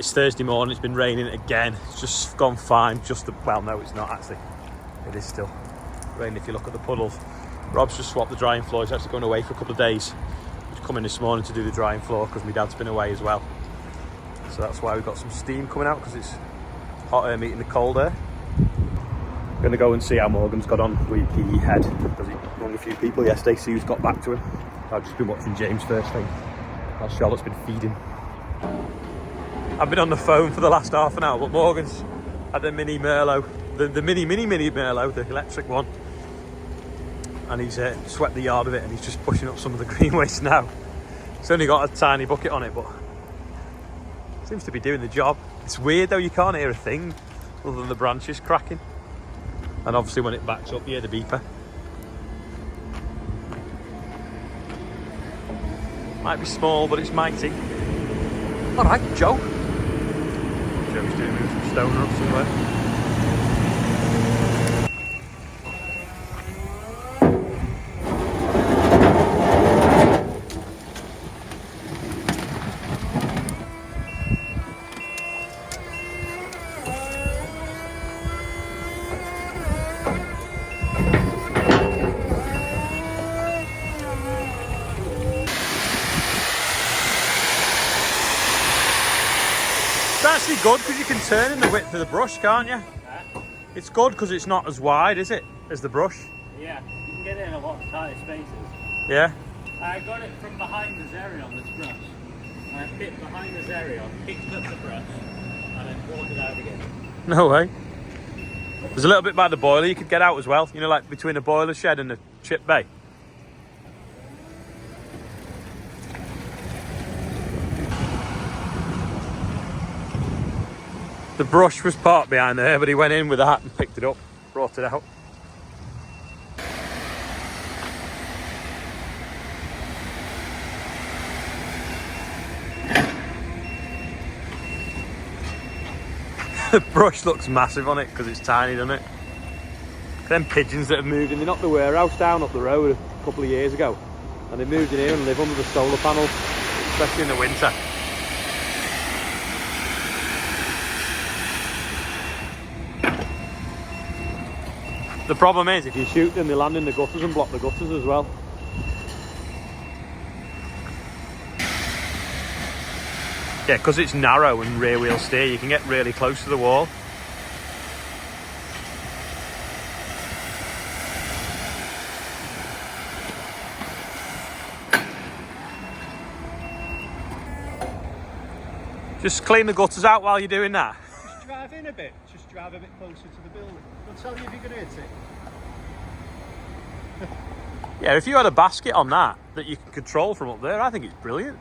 It's Thursday morning, it's been raining again. It's just gone fine, well, no, it's not actually. It is still raining if you look at the puddles. Rob's just swapped the drying floor. He's actually going away for a couple of days. He's come in this morning to do the drying floor because my dad's been away as well. So that's why we've got some steam coming out, because it's hot air meeting the cold air. I'm going to go and see how Morgan's got on with the head, because he rung a few people yesterday, see who's got back to him. I've just been watching James first thing while Charlotte's been feeding. I've been on the phone for the last half an hour, but Morgan's had a mini Merlot, the mini Merlot, the electric one, and he's swept the yard of it, and he's just pushing up some of the green waste now. It's only got a tiny bucket on it, but seems to be doing the job. It's weird though, you can't hear a thing other than the branches cracking, and obviously when it backs up you hear the beeper. Might be small, but it's mighty. All right, Joe. Joe's doing some stoner up somewhere. It's actually good because you can turn in the width of the brush, can't you? Yeah. It's good because it's not as wide, is it, as the brush? Yeah, you can get it in a lot of tighter spaces. Yeah. I got it from behind the Zeri on this brush. I hit behind the Zeri on, picked up the brush, and then brought it out again. No way. There's a little bit by the boiler you could get out as well, you know, like between the boiler shed and the chip bay. The brush was parked behind there, but he went in with that and picked it up, brought it out. The brush looks massive on it because it's tiny, doesn't it? Them pigeons that have moved in, they knocked the warehouse down up the road a couple of years ago, and they moved in here and live under the solar panels, especially in the winter. The problem is, if you shoot them, they land in the gutters and block the gutters as well. Yeah, because it's narrow and rear wheel steer, you can get really close to the wall. Just clean the gutters out while you're doing that. Just drive in a bit, just drive a bit closer to the building. I'll tell you if you're going to hit it. Yeah, if you had a basket on that you can control from up there, I think it's brilliant.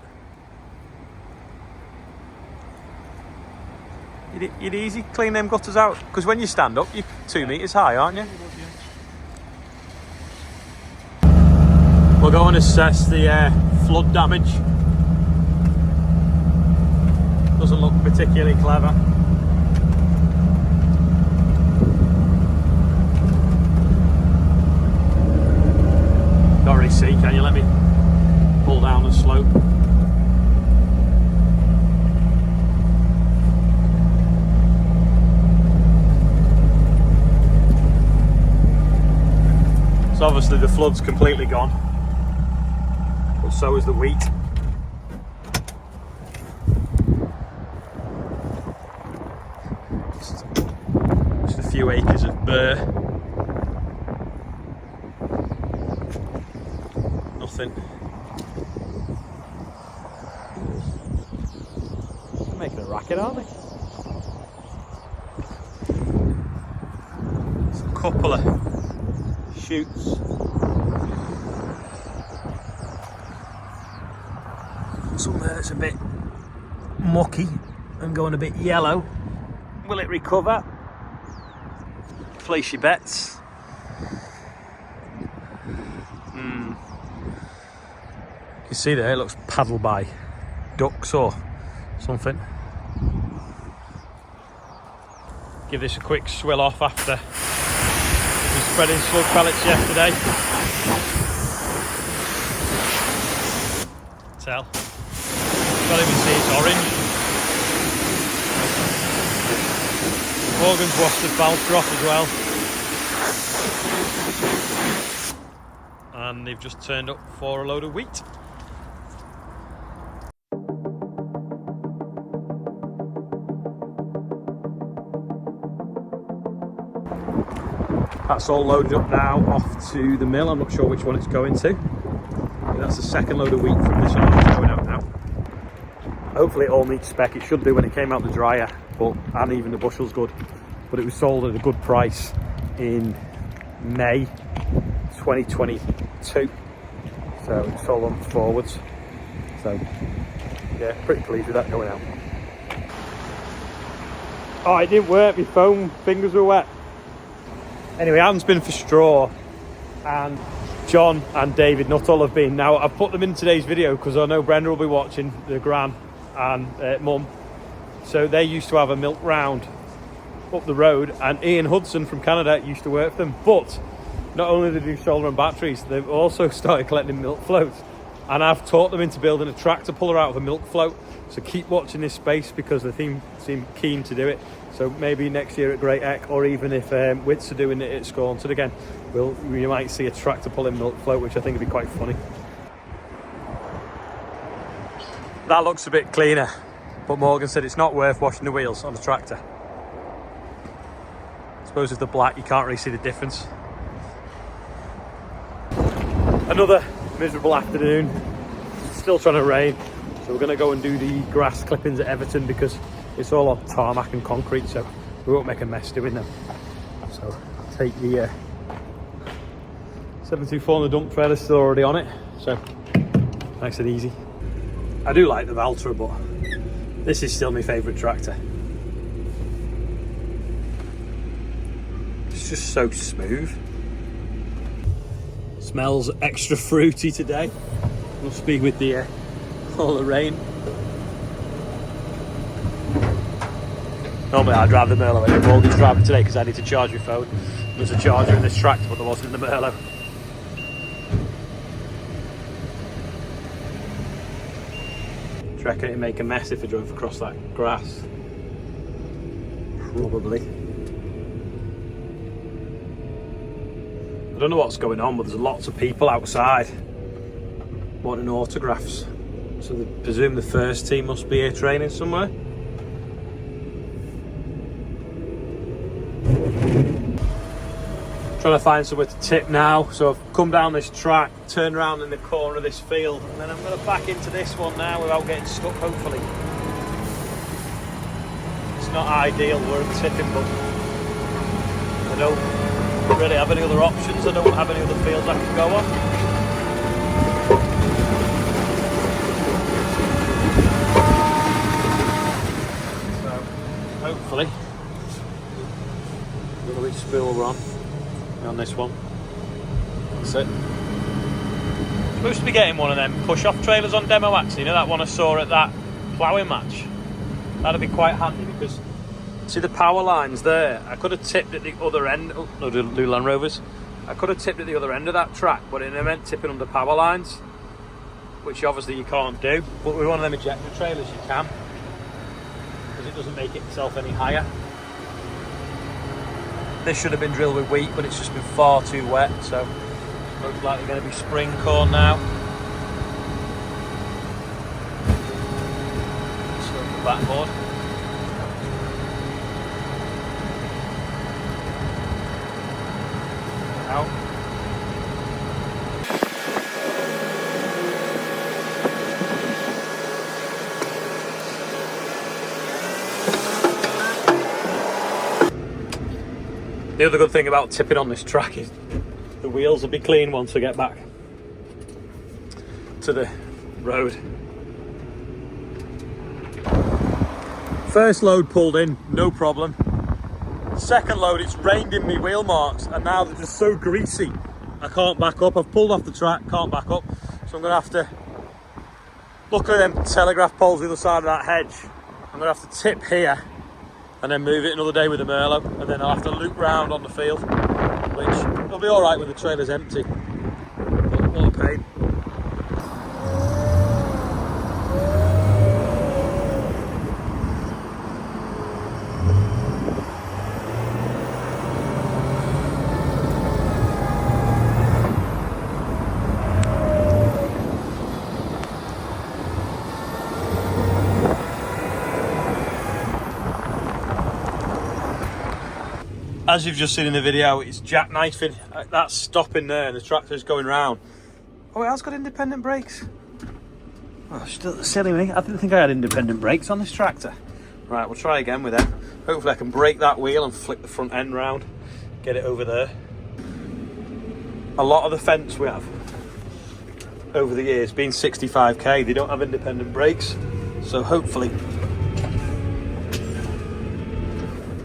You'd easy clean them gutters out, because when you stand up, you're 2 meters high, aren't you? We'll go and assess the flood damage. Doesn't look particularly clever. Can't really see, can you? Let me pull down the slope. So obviously the flood's completely gone, but so is the wheat. Just a few acres of burr. Nothing. They're making a racket, aren't they? There's a couple of shoots. Some there that's a bit mucky and going a bit yellow. Will it recover? Place your bets. You can see there it looks paddled by ducks or something. Give this a quick swill off after spreading slug pellets yesterday. Tell. Can't even see it's orange. Morgan's washed the Valtra off as well. And they've just turned up for a load of wheat. That's all loaded up now, off to the mill. I'm not sure which one it's going to. That's the second load of wheat from this one that's going out now. Hopefully it all meets spec. It should do when it came out the dryer, and even the bushel's good. But it was sold at a good price in May 2022. So it's sold on forwards. So yeah, pretty pleased with that going out. Oh, it didn't work. My foam fingers were wet. Anyway, Anne's been for straw, and John and David Nuttall have been. Now, I've put them in today's video because I know Brenda will be watching, the gran and mum. So they used to have a milk round up the road, and Ian Hudson from Canada used to work for them. But not only did they do solar and batteries, they've also started collecting milk floats. And I've taught them into building a tractor puller out of a milk float. So keep watching this space because the team seem keen to do it. So maybe next year at Great Eck, or even if Wids are doing it at Scornton again, we might see a tractor pulling milk float, which I think would be quite funny. That looks a bit cleaner, but Morgan said it's not worth washing the wheels on the tractor. I suppose if they're black, you can't really see the difference. Another miserable afternoon, still trying to rain. So we're going to go and do the grass clippings at Everton because it's all on tarmac and concrete, so we won't make a mess doing them. So I'll take the 724 on the dump trailer, still already on it, so nice and easy. I do like the Valtra, but this is still my favourite tractor. It's just so smooth. Smells extra fruity today. Must be with the all the rain. Normally I'd drive the Merlo anyway. Morgan's driving today because I need to charge my phone. There's a charger in this tractor, but there wasn't in the Merlo. Do you reckon it'd make a mess if I drove across that grass? Probably. I don't know what's going on, but there's lots of people outside wanting autographs. So I presume the first team must be here training somewhere. Trying to find somewhere to tip now. So I've come down this track, turned around in the corner of this field, and then I'm going to back into this one now without getting stuck, hopefully. It's not ideal where I'm tipping, but I don't really have any other options. I don't have any other fields I can go on. Hopefully, I don't know which spool we're on this one. That's it. Supposed to be getting one of them push-off trailers on demo actually. You know that one I saw at that ploughing match? That'd be quite handy because see the power lines there. I could have tipped at the other end. Oh no, the Land Rovers. I could have tipped at the other end of that track, but it meant tipping under power lines, which obviously you can't do. But with one of them ejector trailers you can. It doesn't make itself any higher. This should have been drilled with wheat, but it's just been far too wet, so looks like they're going to be spring corn now. Still the backboard. Out. The other good thing about tipping on this track is the wheels will be clean once I get back to the road. First load pulled in, no problem. Second load, it's rained in me wheel marks and now they're just so greasy. I can't back up. I've pulled off the track, can't back up. So I'm gonna have to, luckily them telegraph poles the other side of that hedge. I'm gonna have to tip here and then move it another day with the Merlo, and then I'll have to loop round on the field, which will be all right when the trailer's empty. But what a pain. as you've just seen in the video, it's jackknifing. That's stopping there and the tractor's going round. Oh, it has got independent brakes. Oh, still silly me. I didn't think I had independent brakes on this tractor. Right, we'll try again with them. Hopefully I can break that wheel and flick the front end round, get it over there. A lot of the fence we have over the years, being 65k, they don't have independent brakes. So hopefully...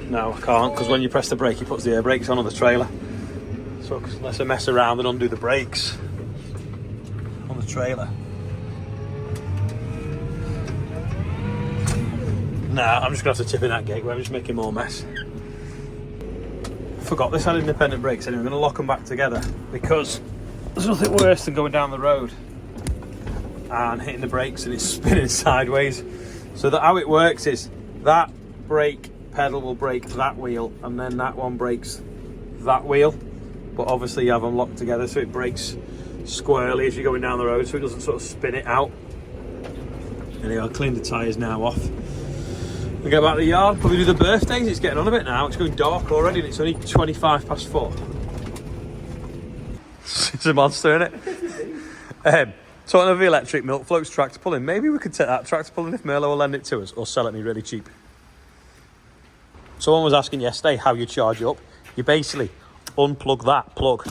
No, I can't, because when you press the brake, he puts the air brakes on the trailer. So unless I mess around and undo the brakes on the trailer. Nah, I'm just going to have to tip in that gateway. I'm just making more mess. Forgot this had independent brakes anyway. I'm going to lock them back together because there's nothing worse than going down the road and hitting the brakes and it's spinning sideways. So that how it works is that brake pedal will brake that wheel and then that one brakes that wheel. But obviously you have them locked together so it brakes squarely as you're going down the road so it doesn't sort of spin it out. Anyway, I'll clean the tyres now off. We go back to the yard, probably do the birthdays. It's getting on a bit now. It's going dark already and it's only 25 past 4. It's a monster, isn't it? Talking of the electric milk floats tractor pulling, maybe we could take that tractor pulling if Merlo will lend it to us or sell it me really cheap. Someone was asking yesterday how you charge up. You basically unplug that plug,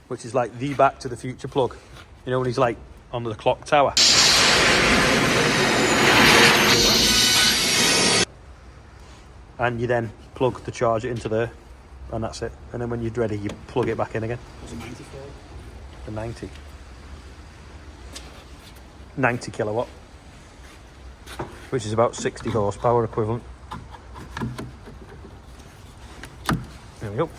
which is like the Back to the Future plug. You know when he's like on the clock tower. And you then plug the charger into there and that's it. And then when you're ready you plug it back in again. What's a 94? The 90 kilowatt, which is about 60 horsepower equivalent. There we go.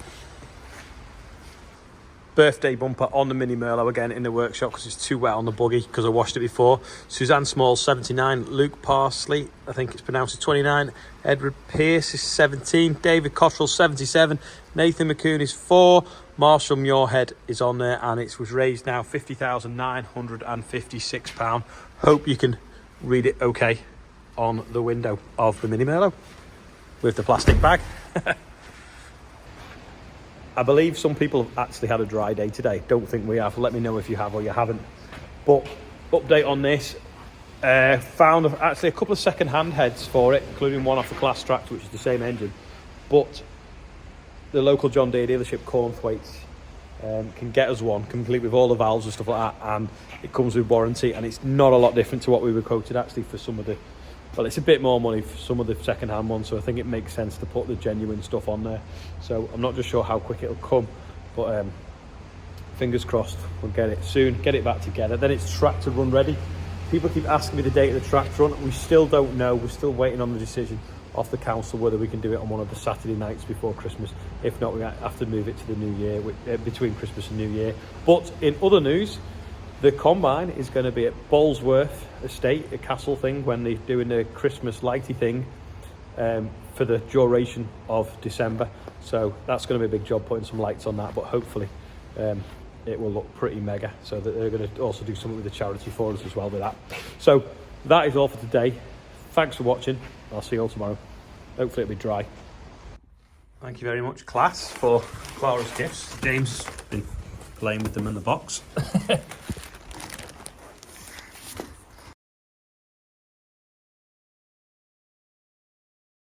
Birthday bumper on the Mini Merlo again in the workshop because it's too wet on the buggy because I washed it before. Suzanne Small 79, Luke Parsley, I think it's pronounced, 29, Edward Pierce is 17, David Cottrell 77, Nathan McCoon is 4, Marshall Muirhead is on there and it was raised now £50,956. Hope you can read it okay on the window of the Mini Merlo with the plastic bag. I believe some people have actually had a dry day today. Don't think we have. Let me know if you have or you haven't. But update on this. Found actually a couple of second-hand heads for it, including one off the Class Tractor, which is the same engine. But the local John Deere dealership, Cornthwaites, can get us one, complete with all the valves and stuff like that. And it comes with warranty. And it's not a lot different to what we were quoted actually for some of the... Well, it's a bit more money for some of the second-hand ones, so I think it makes sense to put the genuine stuff on there. So I'm not just sure how quick it'll come, but fingers crossed we'll get it soon, get it back together. Then it's tractor run ready. People keep asking me the date of the tractor run. We still don't know. We're still waiting on the decision off the council whether we can do it on one of the Saturday nights before Christmas. If not, we have to move it to the new year, between Christmas and New Year. But in other news, the combine is going to be at Bolesworth Estate, a castle thing, when they're doing the Christmas lighty thing for the duration of December. So that's going to be a big job putting some lights on that, but hopefully it will look pretty mega. So that they're going to also do something with the charity for us as well with that. So that is all for today. Thanks for watching. I'll see you all tomorrow. Hopefully it'll be dry. Thank you very much, class, for Clara's gifts. James has been playing with them in the box.